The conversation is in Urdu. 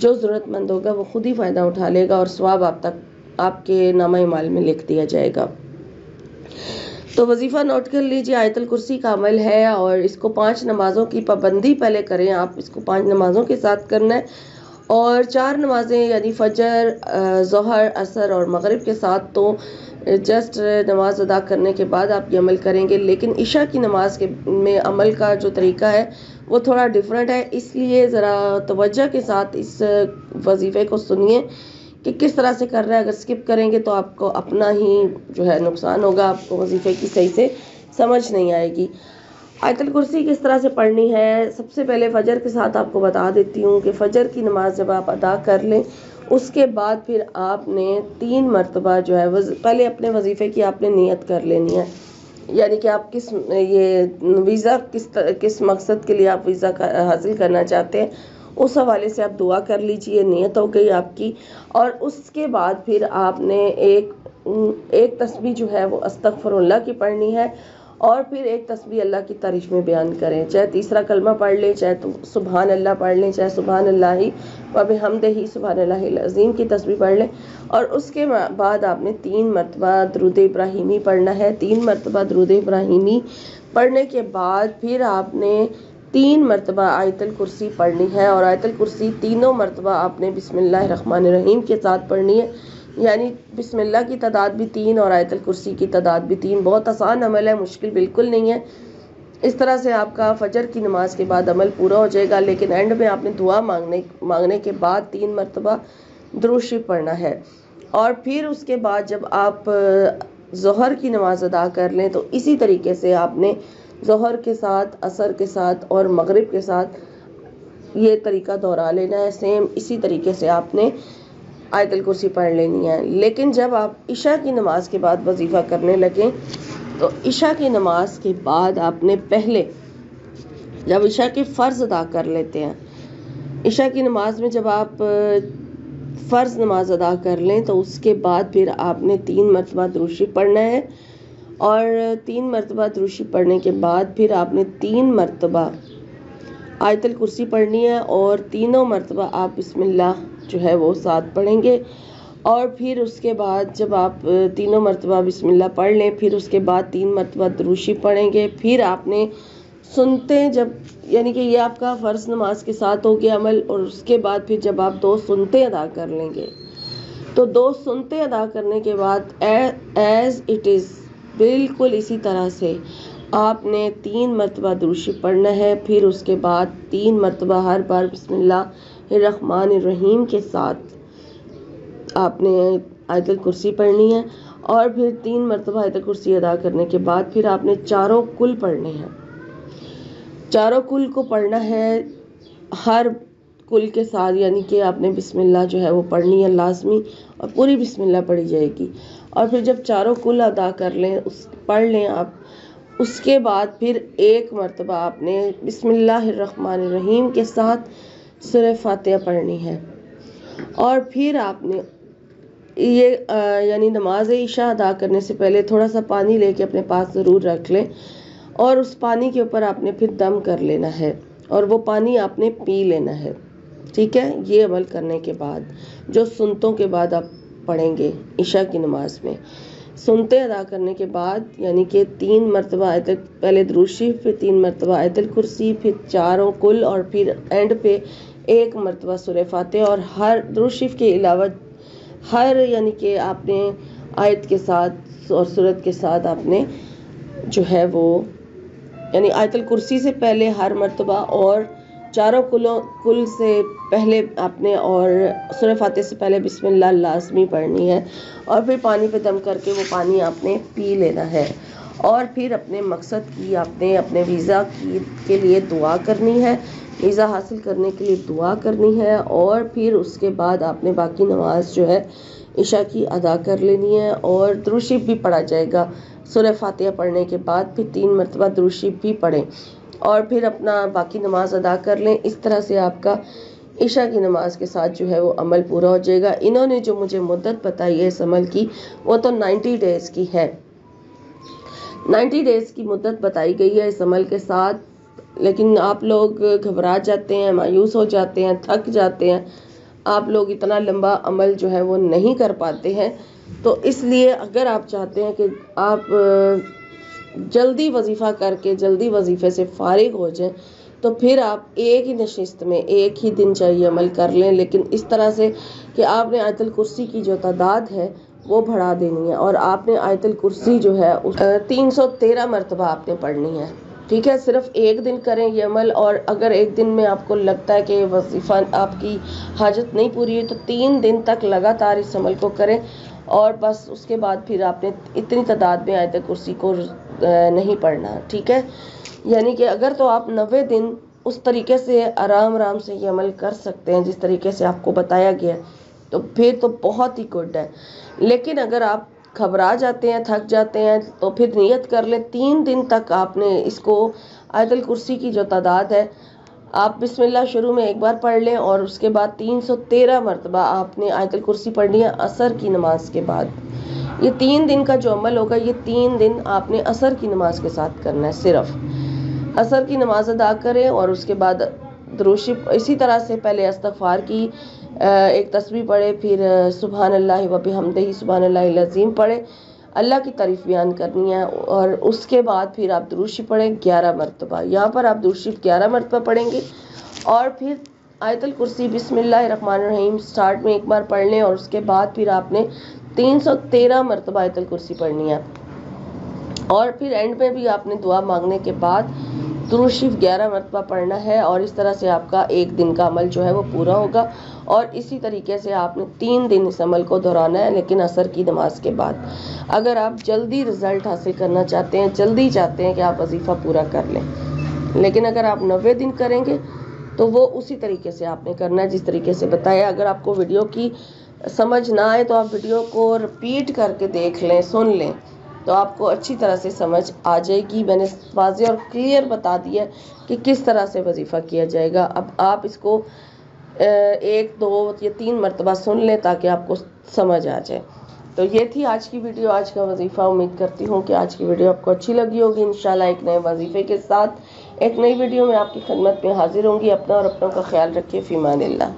جو ضرورت مند ہوگا وہ خود ہی فائدہ اٹھا لے گا اور ثواب آپ کے نامہ اعمال میں لکھ دیا جائے گا۔ تو وظیفہ نوٹ کر لیجیے، آیت الکرسی کا عمل ہے اور اس کو 5 نمازوں کی پابندی پہلے کریں آپ، اس کو 5 نمازوں کے ساتھ کرنا ہے، اور 4 نمازیں یعنی فجر، ظہر، عصر اور مغرب کے ساتھ تو جسٹ نماز ادا کرنے کے بعد آپ یہ عمل کریں گے، لیکن عشاء کی نماز میں عمل کا جو طریقہ ہے وہ تھوڑا ڈیفرنٹ ہے، اس لیے ذرا توجہ کے ساتھ اس وظیفے کو سنیے کہ کس طرح سے کر رہا ہے۔ اگر سکپ کریں گے تو آپ کو اپنا ہی جو ہے نقصان ہوگا، آپ کو وظیفے کی صحیح سے سمجھ نہیں آئے گی۔ آیت الکرسی کس طرح سے پڑھنی ہے، سب سے پہلے فجر کے ساتھ آپ کو بتا دیتی ہوں کہ فجر کی نماز جب آپ ادا کر لیں اس کے بعد پھر آپ نے 3 مرتبہ جو ہے پہلے اپنے وظیفے کی آپ نے نیت کر لینی ہے، یعنی کہ آپ ویزا کس مقصد کے لیے آپ ویزا حاصل کرنا چاہتے ہیں، اس حوالے سے آپ دعا کر لیجئے، نیت ہو گئی آپ کی۔ اور اس کے بعد پھر آپ نے ایک تسبیح جو ہے وہ استغفر اللہ کی پڑھنی ہے، اور پھر ایک تسبیح اللہ کی تعریف میں بیان کریں، چاہے تیسرا کلمہ پڑھ لیں، چاہے تو سبحان اللہ پڑھ لیں، چاہے سبحان اللہ و بحمدہ سبحان اللہ العظیم کی تسبیح پڑھ لیں، اور اس کے بعد آپ نے 3 مرتبہ درود ابراہیمی پڑھنا ہے۔ 3 مرتبہ درود ابراہیمی پڑھنے کے بعد پھر آپ نے 3 مرتبہ آیت الکرسی پڑھنی ہے، اور آیت الکرسی تینوں مرتبہ آپ نے بسم اللہ الرحمن الرحیم کے ساتھ پڑھنی ہے، یعنی بسم اللہ کی تعداد بھی 3 اور آیت الکرسی کی تعداد بھی 3۔ بہت آسان عمل ہے، مشکل بالکل نہیں ہے۔ اس طرح سے آپ کا فجر کی نماز کے بعد عمل پورا ہو جائے گا، لیکن اینڈ میں آپ نے دعا مانگنے کے بعد 3 مرتبہ درود شریف پڑھنا ہے، اور پھر اس کے بعد جب آپ ظہر کی نماز ادا کر لیں تو اسی طریقے سے آپ نے ظہر کے ساتھ، عصر کے ساتھ اور مغرب کے ساتھ یہ طریقہ دہرا لینا ہے، سیم اسی طریقے سے آپ نے آیت الکرسی پڑھ لینی ہے۔ لیکن جب آپ عشاء کی نماز کے بعد وظیفہ کرنے لگیں تو عشاء کی نماز کے بعد آپ نے پہلے جب عشاء کے فرض ادا کر لیتے ہیں، عشاء کی نماز میں جب آپ فرض نماز ادا کر لیں تو اس کے بعد پھر آپ نے 3 مرتبہ درود شریف پڑھنا ہے، اور 3 مرتبہ درود شریف پڑھنے کے بعد پھر آپ نے 3 مرتبہ آیت الکرسی پڑھنی ہے، اور تینوں مرتبہ آپ بسم اللہ جو ہے وہ ساتھ پڑھیں گے، اور پھر اس کے بعد جب آپ تینوں مرتبہ بسم اللہ پڑھ لیں پھر اس کے بعد 3 مرتبہ درود شریف پڑھیں گے۔ پھر آپ نے سنتے جب یعنی کہ یہ آپ کا فرض نماز کے ساتھ ہو گیا عمل، اور اس کے بعد پھر جب آپ 2 سنتے ادا کر لیں گے تو 2 سنتے ادا کرنے کے بعد ایز اٹ از بالکل اسی طرح سے آپ نے 3 مرتبہ درود شریف پڑھنا ہے، پھر اس کے بعد 3 مرتبہ ہر بار بسم اللہ الرحمن الرحیم کے ساتھ آپ نے آیت الکرسی پڑھنی ہے، اور پھر 3 مرتبہ آیت الکرسی ادا کرنے کے بعد پھر آپ نے چاروں کل پڑھنے ہیں۔ چاروں کل کو پڑھنا ہے ہر کل کے ساتھ، یعنی کہ آپ نے بسم اللہ جو ہے وہ پڑھنی ہے لازمی، اور پوری بسم اللہ پڑھی جائے گی، اور پھر جب چاروں کل ادا کر لیں پڑھ لیں آپ، اس کے بعد پھر 1 مرتبہ آپ نے بسم اللہ الرحمن الرحیم کے ساتھ سورہ فاتحہ پڑھنی ہے، اور پھر آپ نے یہ یعنی نماز عشاء ادا کرنے سے پہلے تھوڑا سا پانی لے کے اپنے پاس ضرور رکھ لیں، اور اس پانی کے اوپر آپ نے پھر دم کر لینا ہے، اور وہ پانی آپ نے پی لینا ہے، ٹھیک ہے۔ یہ عمل کرنے کے بعد جو سنتوں کے بعد آپ پڑھیں گے عشاء کی نماز میں، سنتے ادا کرنے کے بعد یعنی کہ 3 مرتبہ پہلے درود شریف، پھر 3 مرتبہ آیت الکرسی، پھر چاروں کل، اور پھر اینڈ پہ 1 مرتبہ سورہ فاتحہ، اور ہر درود شریف کے علاوہ ہر یعنی کہ آپ نے آیت کے ساتھ اور سورت کے ساتھ آپ نے جو ہے وہ یعنی آیت الکرسی سے پہلے ہر مرتبہ اور چاروں کل سے پہلے آپ نے اور سورہ فاتحہ سے پہلے بسم اللہ لازمی پڑھنی ہے، اور پھر پانی پہ دم کر کے وہ پانی آپ نے پی لینا ہے، اور پھر اپنے مقصد کی آپ نے اپنے ویزا کے لیے دعا کرنی ہے، ویزا حاصل کرنے کے لیے دعا کرنی ہے، اور پھر اس کے بعد آپ نے باقی نماز جو ہے عشاء کی ادا کر لینی ہے، اور درود شریف بھی پڑھا جائے گا سورہ فاتحہ پڑھنے کے بعد، پھر 3 مرتبہ درود شریف بھی پڑھیں، اور پھر اپنا باقی نماز ادا کر لیں۔ اس طرح سے آپ کا عشاء کی نماز کے ساتھ جو ہے وہ عمل پورا ہو جائے گا۔ انہوں نے جو مجھے مدت بتائی ہے اس عمل کی وہ تو 90 ڈیز کی ہے، 90 ڈیز کی مدت بتائی گئی ہے اس عمل کے ساتھ، لیکن آپ لوگ گھبرا جاتے ہیں، مایوس ہو جاتے ہیں، تھک جاتے ہیں، آپ لوگ اتنا لمبا عمل جو ہے وہ نہیں کر پاتے ہیں. تو اس لیے اگر آپ چاہتے ہیں کہ آپ جلدی وظیفہ کر کے جلدی وظیفے سے فارغ ہو جائیں تو پھر آپ ایک ہی نشست میں ایک ہی دن چاہیے عمل کر لیں، لیکن اس طرح سے کہ آپ نے آیت الکرسی کی جو تعداد ہے وہ بڑھا دینی ہے، اور آپ نے آیت الکرسی جو ہے 313 مرتبہ آپ نے پڑھنی ہے. ٹھیک ہے، صرف ایک دن کریں یہ عمل، اور اگر ایک دن میں آپ کو لگتا ہے کہ وظیفہ آپ کی حاجت نہیں پوری ہوئی تو 3 دن تک لگاتار اس عمل کو کریں، اور بس اس کے بعد پھر آپ نے اتنی تعداد میں آیت الکرسی کو نہیں پڑھنا. ٹھیک ہے، یعنی کہ اگر تو آپ 90 دن اس طریقے سے آرام سے یہ عمل کر سکتے ہیں جس طریقے سے آپ کو بتایا گیا تو پھر تو بہت ہی گڈ ہے. لیکن اگر آپ گھبرا جاتے ہیں، تھک جاتے ہیں، تو پھر نیت کر لیں 3 دن تک آپ نے اس کو آیت الکرسی کی جو تعداد ہے آپ بسم اللہ شروع میں ایک بار پڑھ لیں، اور اس کے بعد 313 مرتبہ آپ نے آیت الکرسی پڑھنی ہے عصر کی نماز کے بعد. یہ 3 دن کا جو عمل ہوگا یہ 3 دن آپ نے عصر کی نماز کے ساتھ کرنا ہے. صرف عصر کی نماز ادا کریں اور اس کے بعد درود شریف اسی طرح سے پہلے استغفار کی ایک تسبیح پڑھے، پھر سبحان اللہ و بحمدہ سبحان اللہ العظیم پڑھے، اللہ کی تعریف بیان کرنی ہے، اور اس کے بعد پھر آپ درود شریف پڑھیں 11 مرتبہ. یہاں پر آپ درود شریف 11 مرتبہ پڑھیں گے، اور پھر آیت الکرسی بسم اللہ الرحمن الرحیم سٹارٹ میں ایک بار پڑھ لیں، اور اس کے بعد پھر آپ نے 313 مرتبہ آیت الکرسی پڑھنی ہے، اور پھر اینڈ میں بھی آپ نے دعا مانگنے کے بعد درود شریف 11 مرتبہ پڑھنا ہے. اور اس طرح سے آپ کا ایک دن کا عمل جو ہے وہ پورا ہوگا، اور اسی طریقے سے آپ نے 3 دن اس عمل کو دہرانا ہے، لیکن عصر کی نماز کے بعد. اگر آپ جلدی رزلٹ حاصل کرنا چاہتے ہیں، جلدی چاہتے ہیں کہ آپ وظیفہ پورا کر لیں، لیکن اگر آپ 90 دن کریں گے تو وہ اسی طریقے سے آپ نے کرنا ہے جس طریقے سے بتایا. اگر آپ کو ویڈیو کی سمجھ نہ آئے تو آپ ویڈیو کو رپیٹ کر کے دیکھ لیں، سن لیں، تو آپ کو اچھی طرح سے سمجھ آ جائے گی. میں نے واضح اور کلیئر بتا دیا کہ کس طرح سے وظیفہ کیا جائے گا. اب آپ اس کو 1 2 یا 3 مرتبہ سن لیں تاکہ آپ کو سمجھ آ جائے. تو یہ تھی آج کی ویڈیو، آج کا وظیفہ. امید کرتی ہوں کہ آج کی ویڈیو آپ کو اچھی لگی ہوگی. انشاءاللہ ایک نئے وظیفے کے ساتھ ایک نئی ویڈیو میں آپ کی خدمت میں حاضر ہوں گی. اپنا اور اپنوں کا خیال رکھیے. فی امان اللہ.